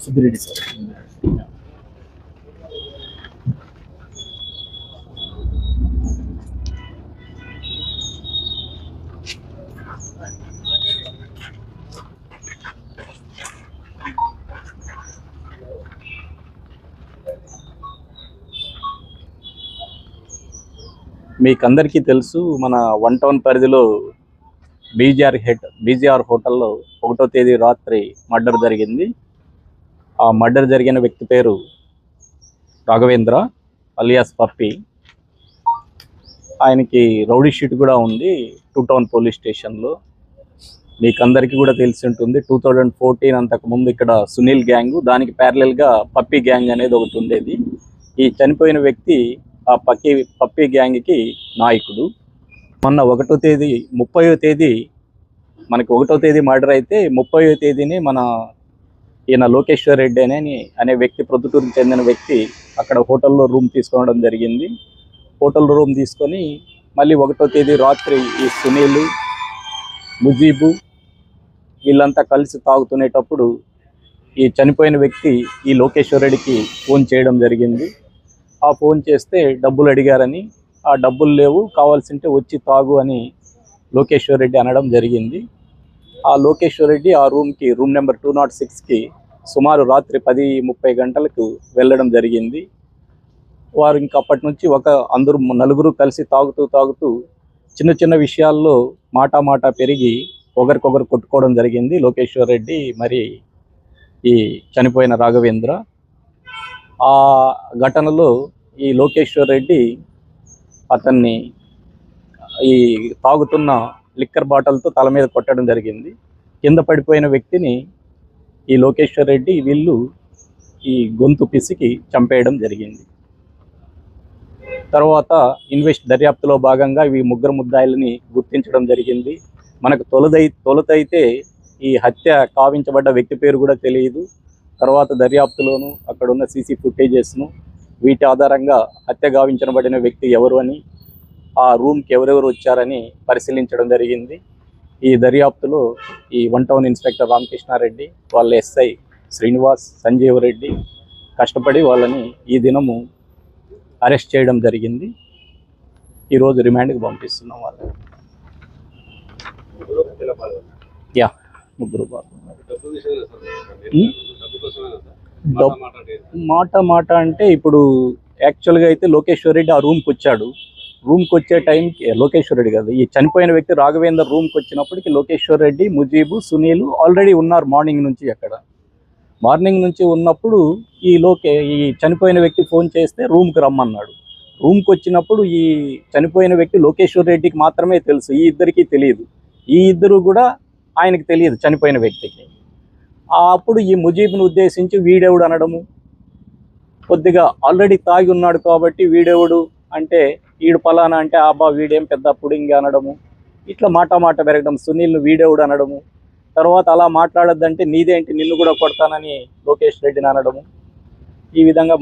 Subbireddy sir. మీకందరికీ తెలుసు, మన 1 టౌన్ పరిధిలో బీజీఆర్ హోటల్లో 1వ తేదీ రాత్రి మర్డర్ జరిగింది. ఆ మర్డర్ జరిగిన వ్యక్తి పేరు రాఘవేంద్ర అలియాస్ పప్పి. ఆయనకి రౌడీ షీట్ కూడా ఉంది 2 టౌన్ పోలీస్ స్టేషన్లో. మీకందరికీ కూడా తెలిసి ఉంటుంది, 2014 అంతకుముందు ఇక్కడ సునీల్ గ్యాంగ్, దానికి ప్యారలల్గా పప్పి గ్యాంగ్ అనేది ఒకటి ఉండేది. ఈ చనిపోయిన వ్యక్తి ఆ పప్పి గ్యాంగ్కి నాయకుడు. మొన్న 1వ తేదీ 30వ తేదీ మనకి 1వ తేదీ మర్డర్ అయితే 30వ తేదీని ఈయన లోకేశ్వర్ రెడ్డి అనే వ్యక్తి, ప్రొద్దుటూరుకు చెందిన వ్యక్తి అక్కడ హోటల్లో రూమ్ తీసుకోవడం జరిగింది. హోటల్ రూమ్ తీసుకొని మళ్ళీ 1వ తేదీ రాత్రి ఈ సునీల్, ముజీబు వీళ్ళంతా కలిసి తాగుతునేటప్పుడు ఈ చనిపోయిన వ్యక్తి ఈ లోకేశ్వర్ రెడ్డికి ఫోన్ చేయడం జరిగింది. ఆ ఫోన్ చేస్తే డబ్బులు అడిగారని, ఆ డబ్బులు లేవు, కావాల్సింటే వచ్చి తాగు అని లోకేశ్వర్ రెడ్డి అనడం జరిగింది. ఆ లోకేశ్వర్ రెడ్డి ఆ రూమ్ నెంబర్ 206కి సుమారు రాత్రి 10:30 గంటలకు వెళ్ళడం జరిగింది. వారు ఇంకా అప్పటి నుంచి నలుగురు కలిసి తాగుతూ చిన్న చిన్న విషయాల్లో మాట పెరిగి ఒకరికొకరు కొట్టుకోవడం జరిగింది. లోకేశ్వర్ రెడ్డి మరి ఈ చనిపోయిన రాఘవేంద్ర. ఆ ఘటనలో ఈ లోకేశ్వర్ రెడ్డి అతన్ని ఈ తాగుతున్న లిక్కర్ బాటిల్తో తల మీద కొట్టడం జరిగింది. కింద పడిపోయిన వ్యక్తిని ఈ లోకేశ్వర్ రెడ్డి వీళ్ళు ఈ గొంతు పిసికి చంపేయడం జరిగింది. తర్వాత దర్యాప్తులో భాగంగా ఈ ముగ్గురు ముద్దాయిలని గుర్తించడం జరిగింది. మనకు తొలుతైతే ఈ హత్య కావించబడ్డ వ్యక్తి పేరు కూడా తెలియదు. తర్వాత దర్యాప్తులోను అక్కడున్న సీసీ ఫుటేజెస్ను వీటి ఆధారంగా హత్య గావించబడిన వ్యక్తి ఎవరు అని, ఆ రూమ్కి ఎవరెవరు వచ్చారని పరిశీలించడం జరిగింది. ఈ దర్యాప్తులో ఈ 1 టౌన్ ఇన్స్పెక్టర్ రామకృష్ణారెడ్డి, వాళ్ళ ఎస్ఐ శ్రీనివాస్, సంజీవ్ రెడ్డి కష్టపడి వాళ్ళని ఈ దినము అరెస్ట్ చేయడం జరిగింది. ఈరోజు రిమాండ్కి పంపిస్తున్నాం వాళ్ళని. ముగ్గురు మాట అంటే ఇప్పుడు యాక్చువల్గా అయితే లోకేశ్వర్ రెడ్డి ఆ రూమ్కి వచ్చాడు. రూమ్కి వచ్చే టైంకి లోకేశ్వర్ రెడ్డి కాదు, ఈ చనిపోయిన వ్యక్తి రాఘవేంద్ర రూమ్కి వచ్చినప్పటికి లోకేశ్వర్ రెడ్డి, ముజీబు, సునీల్ ఆల్రెడీ ఉన్నారు మార్నింగ్ నుంచి. అక్కడ మార్నింగ్ నుంచి ఉన్నప్పుడు ఈ చనిపోయిన వ్యక్తి ఫోన్ చేస్తే రూమ్కి రమ్మన్నాడు. రూమ్కి వచ్చినప్పుడు ఈ చనిపోయిన వ్యక్తి లోకేశ్వర్ రెడ్డికి మాత్రమే తెలుసు, ఈ ఇద్దరికి తెలియదు. ఈ ఇద్దరు కూడా ఆయనకి తెలియదు చనిపోయిన వ్యక్తికి. అప్పుడు ఈ ముజీబ్ను ఉద్దేశించి వీడెవడు అనడము, కొద్దిగా ఆల్రెడీ తాగి ఉన్నాడు కాబట్టి వీడెవడు అంటే వీడు పలానా అంటే అబ్బా వీడేం పెద్ద పుడింగి అనడము, ఇట్లా మాట పెరగడం. సునీల్ను వీడెవడు అనడము, తర్వాత అలా మాట్లాడొద్దంటే నీదేంటి నిన్ను కూడా కొడతానని లోకేష్ రెడ్డిని అనడము. ఈ విధంగా